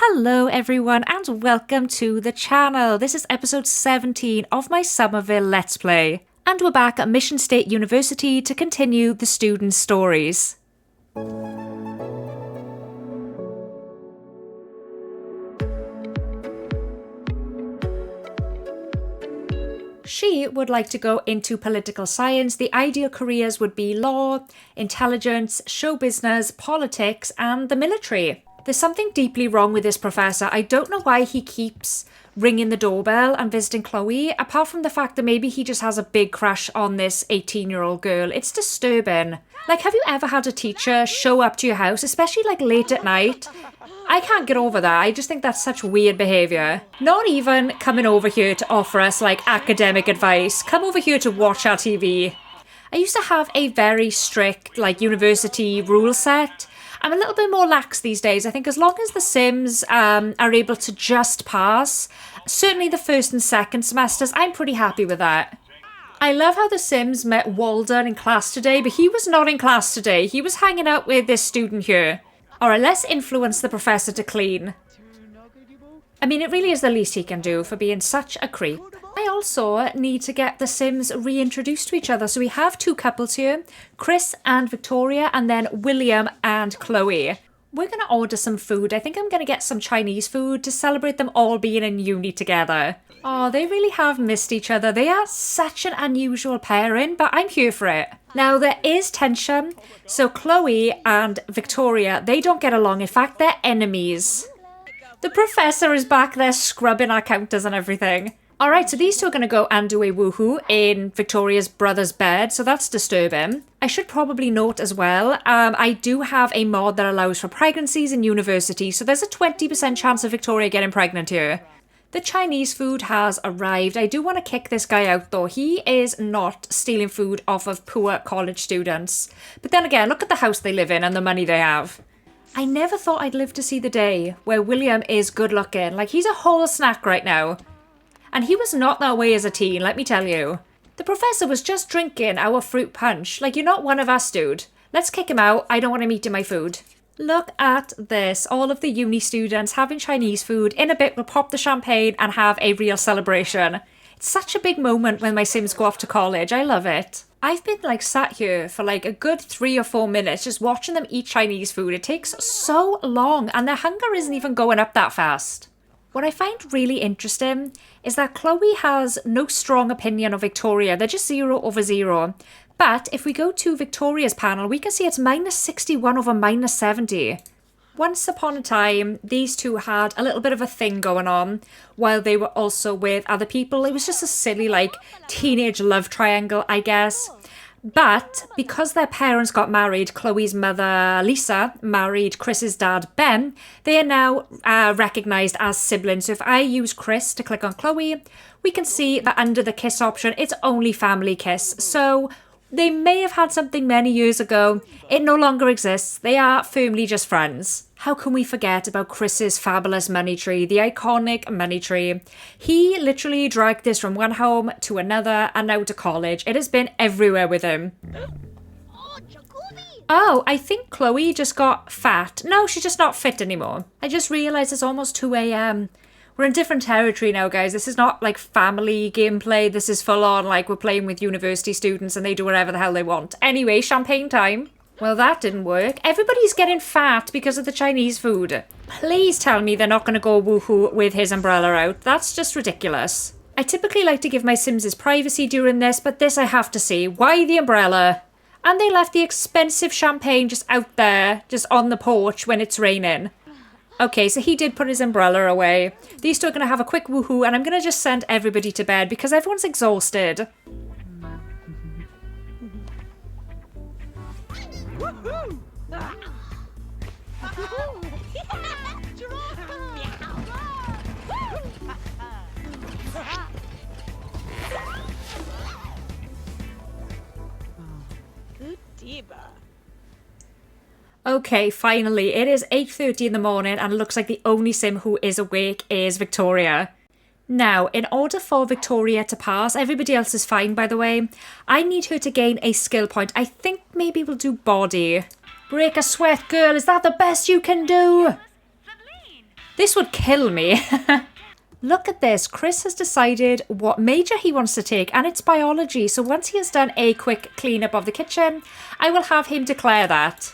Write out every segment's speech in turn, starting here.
Hello everyone and welcome to the channel. This is episode 17 of my Summerville Let's Play. And we're back at Mission State University to continue the students' stories. She would like to go into political science. The ideal careers would be law, intelligence, show business, politics, and the military. There's something deeply wrong with this professor. I don't know why he keeps ringing the doorbell and visiting Chloe, apart from the fact that maybe he just has a big crush on this 18-year-old girl. It's disturbing. Like, have you ever had a teacher show up to your house, especially like late at night? I can't get over that. I just think that's such weird behaviour. Not even coming over here to offer us like academic advice. Come over here to watch our TV. I used to have a very strict like university rule set. I'm a little bit more lax these days. I think as long as the Sims are able to just pass, certainly the first and second semesters, I'm pretty happy with that. I love how the Sims met Walden in class today, but he was not in class today. He was hanging out with this student here. Alright, let's influence the professor to clean. I mean, it really is the least he can do for being such a creep. I also need to get the Sims reintroduced to each other. So we have two couples here, Chris and Victoria, and then William and Chloe. We're going to order some food. I think I'm going to get some Chinese food to celebrate them all being in uni together. Oh, they really have missed each other. They are such an unusual pairing, but I'm here for it. Now, there is tension. So Chloe and Victoria, they don't get along. In fact, they're enemies. The professor is back there scrubbing our counters and everything. Alright, so these two are going to go and do a woohoo in Victoria's brother's bed, so that's disturbing. I should probably note as well, I do have a mod that allows for pregnancies in university, so there's a 20% chance of Victoria getting pregnant here. The Chinese food has arrived. I do want to kick this guy out though. He is not stealing food off of poor college students. But then again, look at the house they live in and the money they have. I never thought I'd live to see the day where William is good looking. Like, he's a whole snack right now. And he was not that way as a teen, let me tell you. The professor was just drinking our fruit punch. Like, you're not one of us, dude. Let's kick him out. I don't want him eating my food. Look at this. All of the uni students having Chinese food. In a bit, we'll pop the champagne and have a real celebration. It's such a big moment when my Sims go off to college. I love it. I've been like sat here for like a good 3 or 4 minutes just watching them eat Chinese food. It takes so long and their hunger isn't even going up that fast. What I find really interesting is that Chloe has no strong opinion of Victoria. They're just 0 over 0. But if we go to Victoria's panel, we can see it's minus 61 over minus 70. Once upon a time, these two had a little bit of a thing going on while they were also with other people. It was just a silly, like, teenage love triangle, I guess. But because their parents got married, Chloe's mother, Lisa, married Chris's dad, Ben, they are now recognised as siblings. So if I use Chris to click on Chloe, we can see that under the kiss option, it's only family kiss. So they may have had something many years ago. It no longer exists. They are firmly just friends. How can we forget about Chris's fabulous money tree, the iconic money tree? He literally dragged this from one home to another and now to college. It has been everywhere with him. Oh, I think Chloe just got fat. No, she's just not fit anymore. I just realised it's almost 2 a.m. We're in different territory now, guys. This is not like family gameplay. This is full on like we're playing with university students and they do whatever the hell they want. Anyway, champagne time. Well, that didn't work. Everybody's getting fat because of the Chinese food. Please tell me they're not going to go woohoo with his umbrella out. That's just ridiculous. I typically like to give my Sims his privacy during this, but this I have to see. Why the umbrella? And they left the expensive champagne just out there, just on the porch when it's raining. Okay, so he did put his umbrella away. These two are going to have a quick woohoo, and I'm going to just send everybody to bed because everyone's exhausted. Okay, finally, it is 8:30 in the morning and it looks like the only Sim who is awake is Victoria. Now, in order for Victoria to pass, everybody else is fine by the way, I need her to gain a skill point. I think maybe we'll do body. Break a sweat, girl, is that the best you can do? This would kill me. Look at this. Chris has decided what major he wants to take, and it's biology. So once he has done a quick cleanup of the kitchen, I will have him declare that.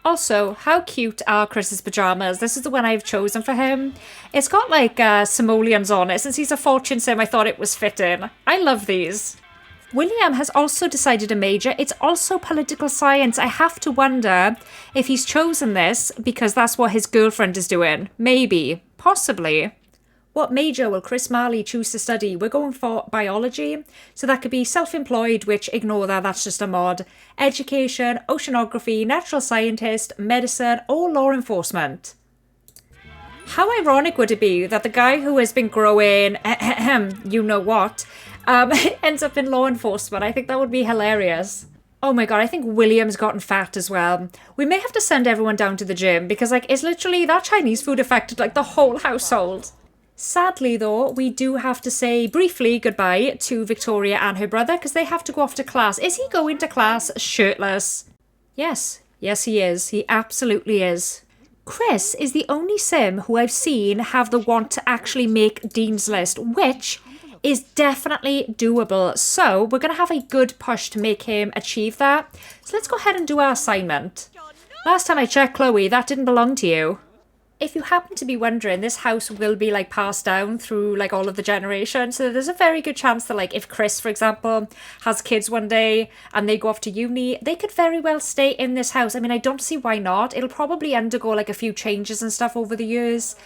Also, how cute are Chris's pajamas? This is the one I've chosen for him. It's got like simoleons on it. Since he's a fortune sim, I thought it was fitting. I love these. William has also decided a major. It's also political science. I have to wonder if he's chosen this because that's what his girlfriend is doing. Maybe. Possibly. What major will Chris Marley choose to study? We're going for biology. So that could be self-employed, which ignore that, that's just a mod. Education, oceanography, natural scientist, medicine, or law enforcement. How ironic would it be that the guy who has been growing, you know what, ends up in law enforcement? I think that would be hilarious. Oh my god, I think William's gotten fat as well. We may have to send everyone down to the gym because like it's literally that Chinese food affected like the whole household. Sadly though, we do have to say briefly goodbye to Victoria and her brother because they have to go off to class. Is he going to class shirtless? Yes. Yes, he is. He absolutely is. Chris is the only sim who I've seen have the want to actually make Dean's List, which is definitely doable. So we're going to have a good push to make him achieve that. So let's go ahead and do our assignment. Last time I checked, Chloe, that didn't belong to you. If you happen to be wondering, this house will be like passed down through like all of the generations. So there's a very good chance that like if Chris, for example, has kids one day and they go off to uni, they could very well stay in this house. I mean, I don't see why not. It'll probably undergo like a few changes and stuff over the years.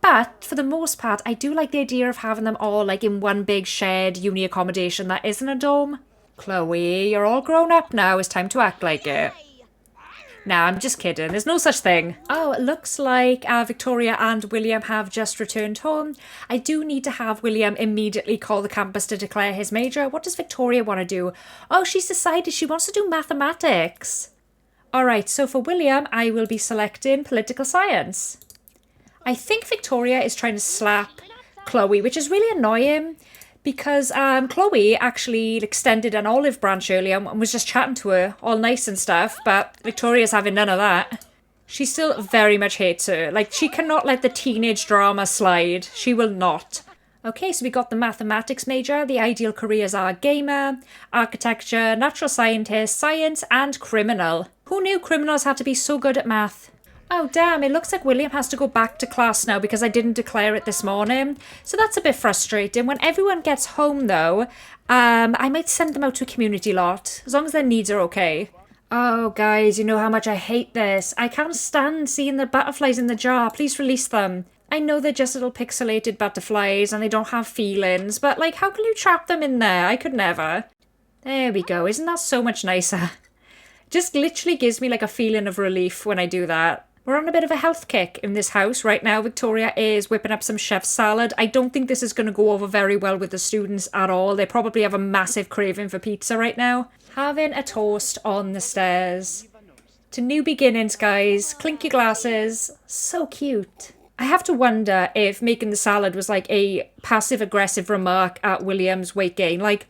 But for the most part, I do like the idea of having them all like in one big shared uni accommodation that isn't a dome. Chloe, you're all grown up now. It's time to act like it. Nah, I'm just kidding. There's no such thing. Oh, it looks like Victoria and William have just returned home. I do need to have William immediately call the campus to declare his major. What does Victoria want to do? Oh, she's decided she wants to do mathematics. Alright, so for William, I will be selecting political science. I think Victoria is trying to slap Chloe, which is really annoying. Because Chloe actually extended an olive branch earlier and was just chatting to her, all nice and stuff, but Victoria's having none of that. She still very much hates her. Like, she cannot let the teenage drama slide. She will not. Okay, so we got the mathematics major. The ideal careers are gamer, architecture, natural scientist, science, and criminal. Who knew criminals had to be so good at math? Oh damn, it looks like William has to go back to class now because I didn't declare it this morning. So that's a bit frustrating. When everyone gets home though, I might send them out to a community lot, as long as their needs are okay. Oh guys, you know how much I hate this. I can't stand seeing the butterflies in the jar. Please release them. I know they're just little pixelated butterflies and they don't have feelings, but like how can you trap them in there? I could never. There we go. Isn't that so much nicer? Just literally gives me like a feeling of relief when I do that. We're on a bit of a health kick in this house right now. Victoria is whipping up some chef's salad. I don't think this is going to go over very well with the students at all. They probably have a massive craving for pizza right now. Having a toast on the stairs. To new beginnings, guys. Clink your glasses. So cute. I have to wonder if making the salad was like a passive-aggressive remark at William's weight gain. Like,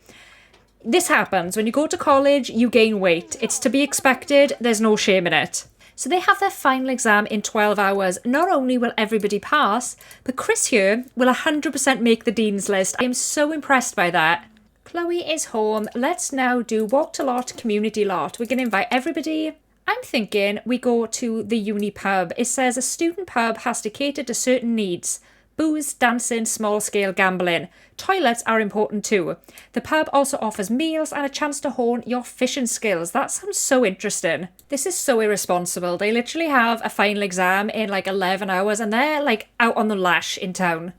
this happens. When you go to college, you gain weight. It's to be expected. There's no shame in it. So they have their final exam in 12 hours. Not only will everybody pass, but Chris here will 100% make the Dean's List. I am so impressed by that. Chloe is home. Let's now do walk to lot, community lot. We're going to invite everybody. I'm thinking we go to the uni pub. It says a student pub has to cater to certain needs. Booze, dancing, small-scale gambling. Toilets are important too. The pub also offers meals and a chance to hone your fishing skills. That sounds so interesting. This is so irresponsible. They literally have a final exam in like 11 hours and they're like out on the lash in town.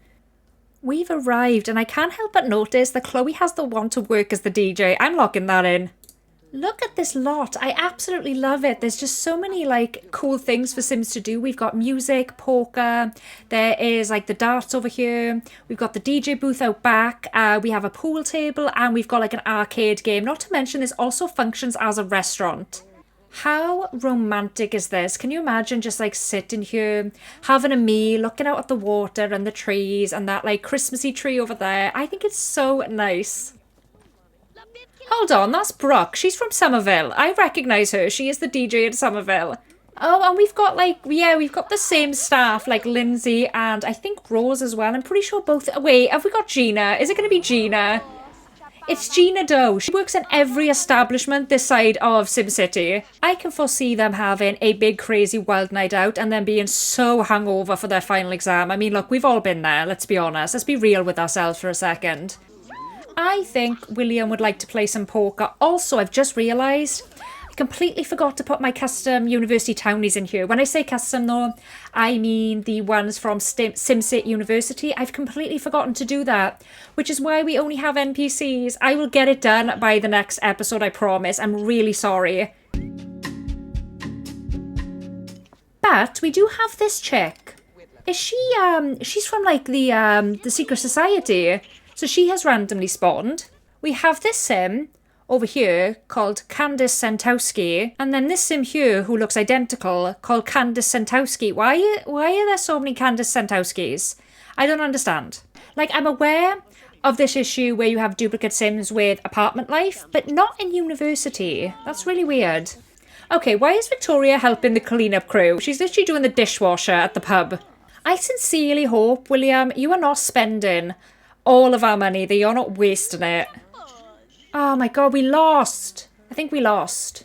We've arrived and I can't help but notice that Chloe has the want to work as the DJ. I'm locking that in. Look at this lot. I absolutely love it. There's just so many like cool things for Sims to do. We've got music, poker. There is like the darts over here. We've got the DJ booth out back. We have a pool table and we've got like an arcade game. Not to mention this also functions as a restaurant. How romantic is this? Can you imagine just like sitting here, having a meal, looking out at the water and the trees and that like Christmassy tree over there? I think it's so nice. Hold on, that's Brooke. She's from Summerville. I recognise her. She is the DJ in Summerville. Oh, and we've got we've got the same staff, like Lindsay and I think Rose as well. I'm pretty sure both. Wait, have we got Gina? Is it going to be Gina? It's Gina Doe. She works in every establishment this side of SimCity. I can foresee them having a big, crazy, wild night out and then being so hungover for their final exam. I mean, look, we've all been there, let's be honest. Let's be real with ourselves for a second. I think William would like to play some poker. Also, I've just realised I completely forgot to put my custom university townies in here. When I say custom though, I mean the ones from SimCity University. I've completely forgotten to do that, which is why we only have NPCs. I will get it done by the next episode, I promise. I'm really sorry. But we do have this chick. Is she, she's from like the Secret Society. So she has randomly spawned. We have this sim over here called Candice Sentowski, and then this sim here who looks identical called Candice Sentowski. Why are there so many Candice Sentowskis? I don't understand. Like, I'm aware of this issue where you have duplicate sims with apartment life, but not in university. That's really weird. Okay, why is Victoria helping the cleanup crew? She's literally doing the dishwasher at the pub. I sincerely hope, William, you are not spending all of our money, that you're not wasting it. Oh my god, we lost. I think we lost.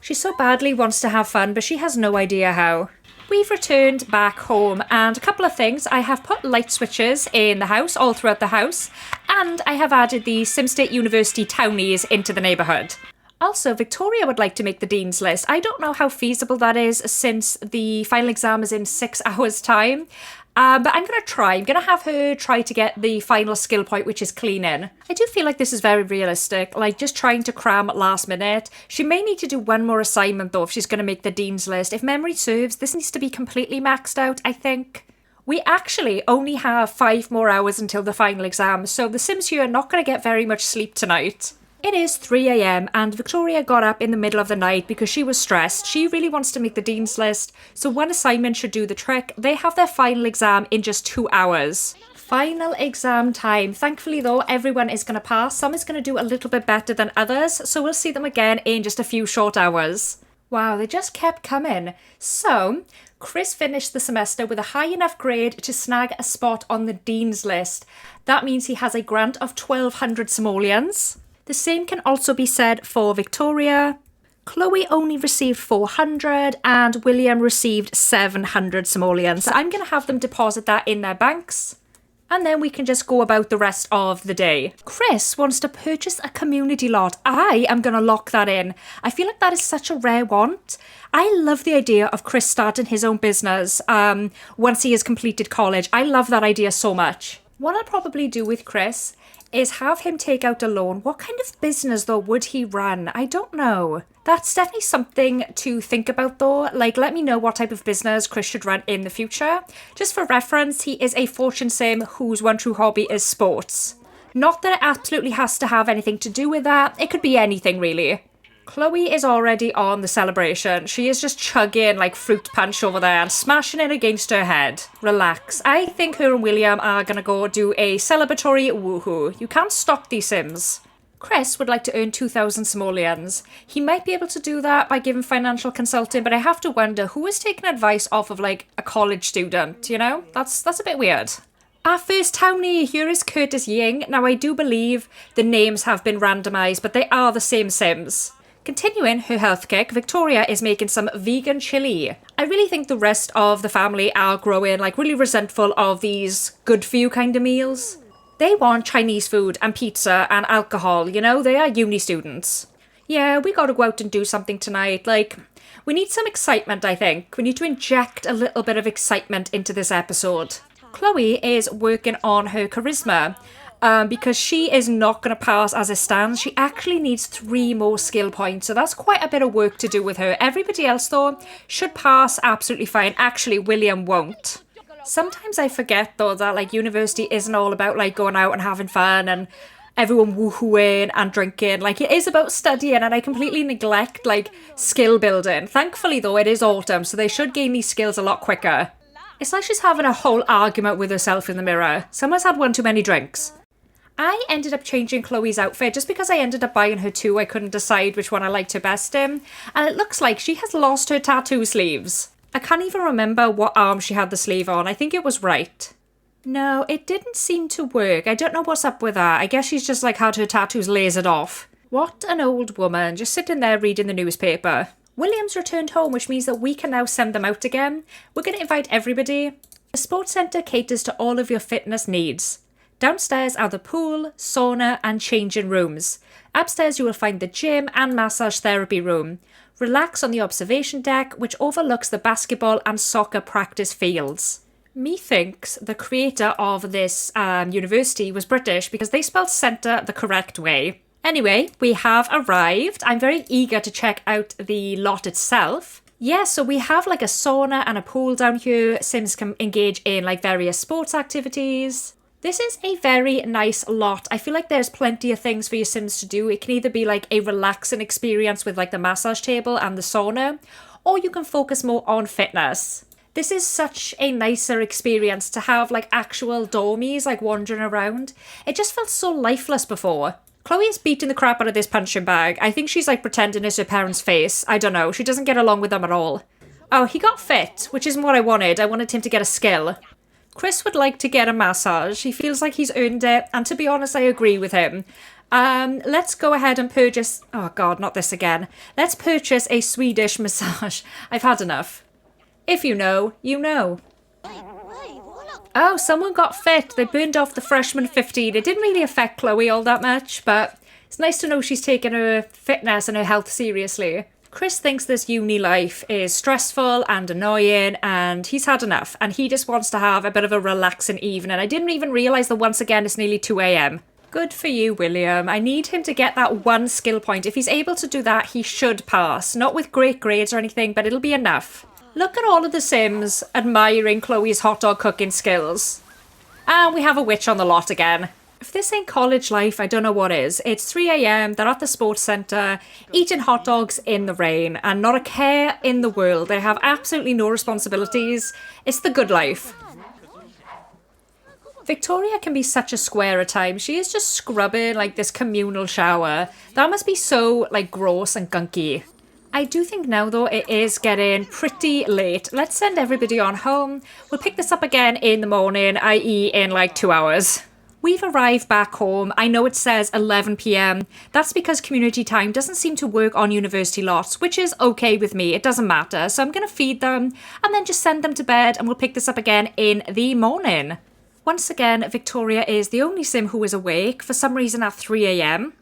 She so badly wants to have fun, but she has no idea how. We've returned back home, and a couple of things. I have put light switches in the house, all throughout the house, and I have added the SimState University townies into the neighbourhood. Also, Victoria would like to make the Dean's List. I don't know how feasible that is since the final exam is in 6 hours' time. But I'm going to try. I'm going to have her try to get the final skill point, which is cleaning. I do feel like this is very realistic, like just trying to cram last minute. She may need to do one more assignment, though, if she's going to make the Dean's List. If memory serves, this needs to be completely maxed out, I think. We actually only have 5 more hours until the final exam, so the Sims here are not going to get very much sleep tonight. It is 3 a.m. and Victoria got up in the middle of the night because she was stressed. She really wants to make the Dean's List, so one assignment should do the trick. They have their final exam in just 2 hours. Final exam time. Thankfully though, everyone is going to pass. Some is going to do a little bit better than others, so we'll see them again in just a few short hours. Wow, they just kept coming. So, Chris finished the semester with a high enough grade to snag a spot on the Dean's List. That means he has a grant of 1,200 simoleons. The same can also be said for Victoria. Chloe only received 400 and William received 700 simoleons. So I'm going to have them deposit that in their banks. And then we can just go about the rest of the day. Chris wants to purchase a community lot. I am going to lock that in. I feel like that is such a rare want. I love the idea of Chris starting his own business once he has completed college. I love that idea so much. What I'll probably do with Chris is have him take out a loan. What kind of business, though, would he run? I don't know. That's definitely something to think about, though. Like, let me know what type of business Chris should run in the future. Just for reference, he is a fortune sim whose one true hobby is sports. Not that it absolutely has to have anything to do with that. It could be anything, really. Chloe is already on the celebration. She is just chugging like fruit punch over there and smashing it against her head. Relax. I think her and William are gonna go do a celebratory woohoo. You can't stop these Sims. Chris would like to earn 2,000 simoleons. He might be able to do that by giving financial consulting, but I have to wonder who is taking advice off of like a college student, you know? That's a bit weird. Our first townie, here is Curtis Ying. Now I do believe the names have been randomised, but they are the same Sims. Continuing her health kick, Victoria is making some vegan chili. I really think the rest of the family are growing like really resentful of these good for you kind of meals. They want Chinese food and pizza and alcohol, you know, they are uni students. Yeah, we gotta go out and do something tonight, like, we need some excitement, I think. We need to inject a little bit of excitement into this episode. Chloe is working on her charisma. Because she is not going to pass as it stands. She actually needs 3 more skill points, so that's quite a bit of work to do with her. Everybody else, though, should pass absolutely fine. Actually, William won't. Sometimes I forget, though, that, like, university isn't all about, like, going out and having fun and everyone woohooing and drinking. Like, it is about studying, and I completely neglect, like, skill building. Thankfully, though, it is autumn, so they should gain these skills a lot quicker. It's like she's having a whole argument with herself in the mirror. Someone's had one too many drinks. I ended up changing Chloe's outfit just because I ended up buying her two. I couldn't decide which one I liked her best in. And it looks like she has lost her tattoo sleeves. I can't even remember what arm she had the sleeve on. I think it was right. No, it didn't seem to work. I don't know what's up with that. I guess she's just like had her tattoos lasered off. What an old woman, just sitting there reading the newspaper. William's returned home, which means that we can now send them out again. We're going to invite everybody. The sports centre caters to all of your fitness needs. Downstairs are the pool, sauna and changing rooms. Upstairs you will find the gym and massage therapy room. Relax on the observation deck, which overlooks the basketball and soccer practice fields. Methinks the creator of this university was British because they spelled centre the correct way. Anyway, we have arrived. I'm very eager to check out the lot itself. Yeah, so we have like a sauna and a pool down here. Sims can engage in like various sports activities. This is a very nice lot. I feel like there's plenty of things for your Sims to do. It can either be like a relaxing experience with like the massage table and the sauna, or you can focus more on fitness. This is such a nicer experience to have like actual dormies like wandering around. It just felt so lifeless before. Chloe is beating the crap out of this punching bag. I think she's like pretending it's her parents' face. I don't know. She doesn't get along with them at all. Oh, he got fit, which isn't what I wanted. I wanted him to get a skill. Chris would like to get a massage. He feels like he's earned it, and to be honest, I agree with him. Let's go ahead and purchase... Oh god, not this again. Let's purchase a Swedish massage. I've had enough. If you know, you know. Oh, someone got fit. They burned off the freshman 15. It didn't really affect Chloe all that much, but it's nice to know she's taking her fitness and her health seriously. Chris thinks this uni life is stressful and annoying and he's had enough and he just wants to have a bit of a relaxing evening. I didn't even realise that once again it's nearly 2 a.m. Good for you, William. I need him to get that one skill point. If he's able to do that, he should pass. Not with great grades or anything, but it'll be enough. Look at all of the Sims admiring Chloe's hot dog cooking skills. And we have a witch on the lot again. If this ain't college life, I don't know what is. It's 3 a.m, they're at the sports centre, eating hot dogs in the rain, and not a care in the world. They have absolutely no responsibilities. It's the good life. Victoria can be such a square at times. She is just scrubbing like this communal shower. That must be so like gross and gunky. I do think now though it is getting pretty late. Let's send everybody on home. We'll pick this up again in the morning, i.e. in like 2 hours. We've arrived back home. I know it says 11 p.m. That's because community time doesn't seem to work on university lots, which is okay with me. It doesn't matter. So I'm going to feed them and then just send them to bed and we'll pick this up again in the morning. Once again, Victoria is the only Sim who is awake, for some reason at 3 a.m.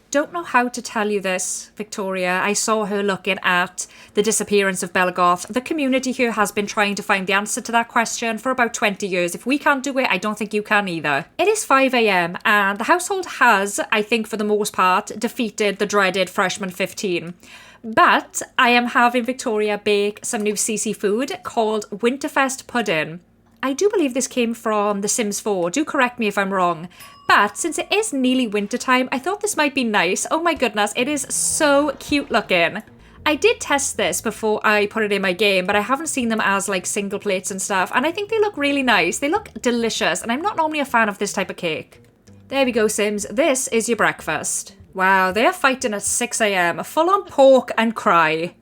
Don't know how to tell you this, Victoria. I saw her looking at the disappearance of Belgoth. The community here has been trying to find the answer to that question for about 20 years. If we can't do it, I don't think you can either. It is 5 a.m. and the household has, I think for the most part, defeated the dreaded freshman 15. But I am having Victoria bake some new CC food called Winterfest Pudding. I do believe this came from The Sims 4. Do correct me if I'm wrong. But since it is nearly winter time, I thought this might be nice. Oh my goodness, it is so cute looking. I did test this before I put it in my game, but I haven't seen them as like single plates and stuff. And I think they look really nice. They look delicious. And I'm not normally a fan of this type of cake. There we go, Sims. This is your breakfast. Wow, they're fighting at 6 a.m. Full on pork and cry.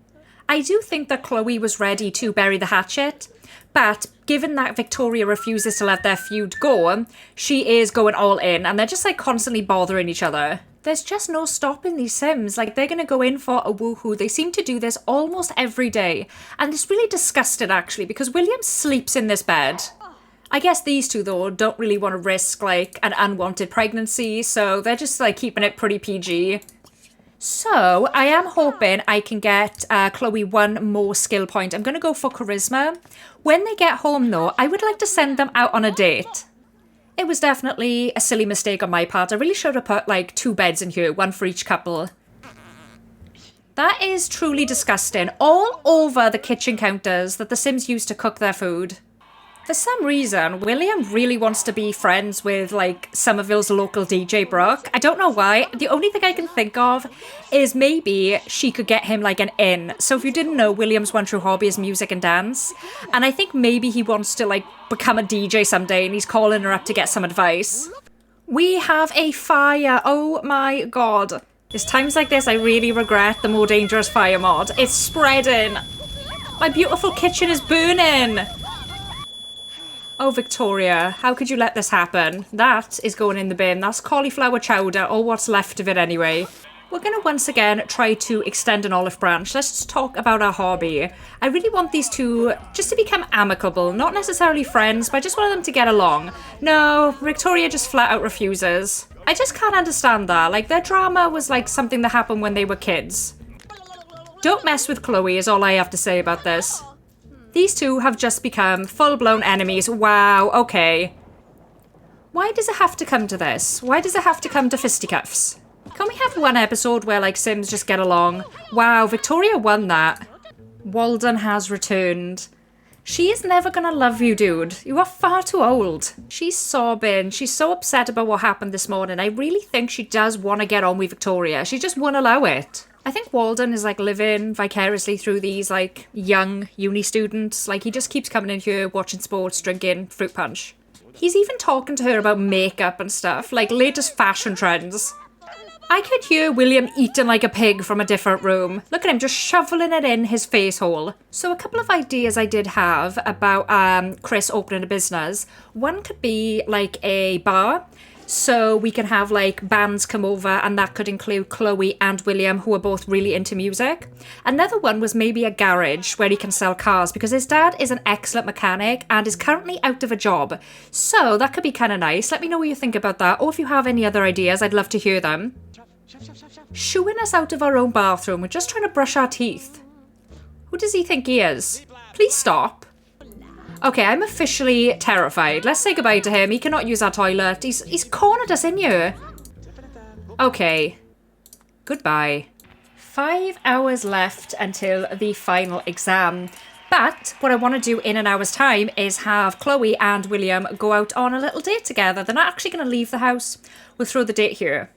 I do think that Chloe was ready to bury the hatchet. But given that Victoria refuses to let their feud go, she is going all in and they're just like constantly bothering each other. There's just no stopping these Sims. Like they're going to go in for a woohoo. They seem to do this almost every day. And it's really disgusting actually because William sleeps in this bed. I guess these two though don't really want to risk like an unwanted pregnancy. So they're just like keeping it pretty PG. So, I am hoping I can get Chloe one more skill point. I'm going to go for charisma. When they get home though, I would like to send them out on a date. It was definitely a silly mistake on my part. I really should have put like 2 beds in here, one for each couple. That is truly disgusting. All over the kitchen counters that the Sims use to cook their food. For some reason, William really wants to be friends with, like, Summerville's local DJ Brooke. I don't know why. The only thing I can think of is maybe she could get him, like, an in. So if you didn't know, William's one true hobby is music and dance. And I think maybe he wants to, like, become a DJ someday and he's calling her up to get some advice. We have a fire. Oh my god. It's times like this I really regret the more dangerous fire mod. It's spreading. My beautiful kitchen is burning. Oh, Victoria, how could you let this happen? That is going in the bin. That's cauliflower chowder, or what's left of it anyway. We're going to once again try to extend an olive branch. Let's just talk about our hobby. I really want these two just to become amicable. Not necessarily friends, but I just want them to get along. No, Victoria just flat out refuses. I just can't understand that. Like, their drama was like something that happened when they were kids. Don't mess with Chloe is all I have to say about this. These two have just become full-blown enemies. Wow, okay. Why does it have to come to this? Why does it have to come to fisticuffs? Can we have one episode where, like, Sims just get along? Wow, Victoria won that. Walden has returned. She is never gonna love you, dude. You are far too old. She's sobbing. She's so upset about what happened this morning. I really think she does want to get on with Victoria. She just won't allow it. I think Walden is, like, living vicariously through these, like, young uni students. Like, he just keeps coming in here, watching sports, drinking fruit punch. He's even talking to her about makeup and stuff, like, latest fashion trends. I could hear William eating like a pig from a different room. Look at him just shoveling it in his face hole. So a couple of ideas I did have about Chris opening a business. One could be like a bar. So we can have like bands come over, and that could include Chloe and William, who are both really into music. Another one was maybe a garage where he can sell cars, because his dad is an excellent mechanic and is currently out of a job. So that could be kind of nice. Let me know what you think about that, or if you have any other ideas, I'd love to hear them. Shooing us out of our own bathroom. We're just trying to brush our teeth. Who does he think he is? Please stop. Okay, I'm officially terrified. Let's say goodbye to him. He cannot use our toilet. He's cornered us in here. Okay. Goodbye. 5 hours left until the final exam. But what I want to do in an hour's time is have Chloe and William go out on a little date together. They're not actually going to leave the house. We'll throw the date here.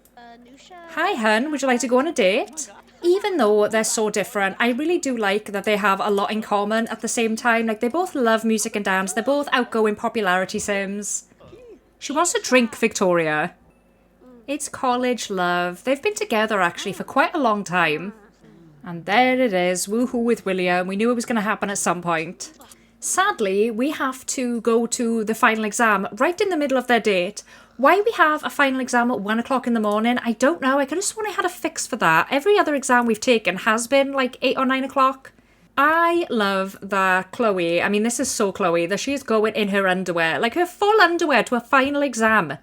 Hi, hun. Would you like to go on a date? Even though they're so different, I really do like that they have a lot in common at the same time. Like, they both love music and dance. They're both outgoing popularity Sims. She wants to drink, Victoria. It's college love. They've been together, actually, for quite a long time. And there it is. Woohoo with William. We knew it was going to happen at some point. Sadly, we have to go to the final exam right in the middle of their date. Why we have a final exam at 1 o'clock in the morning, I don't know. I could have sworn I had a fix for that. Every other exam we've taken has been like 8 or 9 o'clock. I love that Chloe, I mean, this is so Chloe, that she is going in her underwear, like her full underwear to a final exam.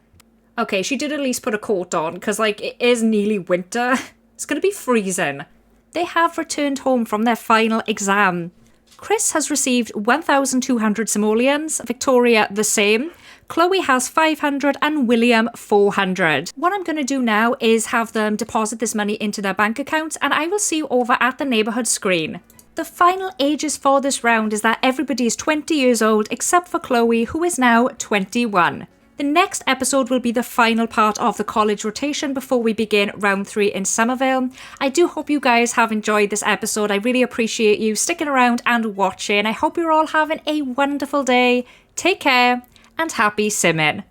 Okay, she did at least put a coat on, because like it is nearly winter. It's going to be freezing. They have returned home from their final exam. Chris has received 1,200 simoleons, Victoria the same. Chloe has 500 and William 400. What I'm going to do now is have them deposit this money into their bank accounts, and I will see you over at the neighbourhood screen. The final ages for this round is that everybody is 20 years old except for Chloe, who is now 21. The next episode will be the final part of the college rotation before we begin round 3 in Summerville. I do hope you guys have enjoyed this episode. I really appreciate you sticking around and watching. I hope you're all having a wonderful day. Take care and happy simming.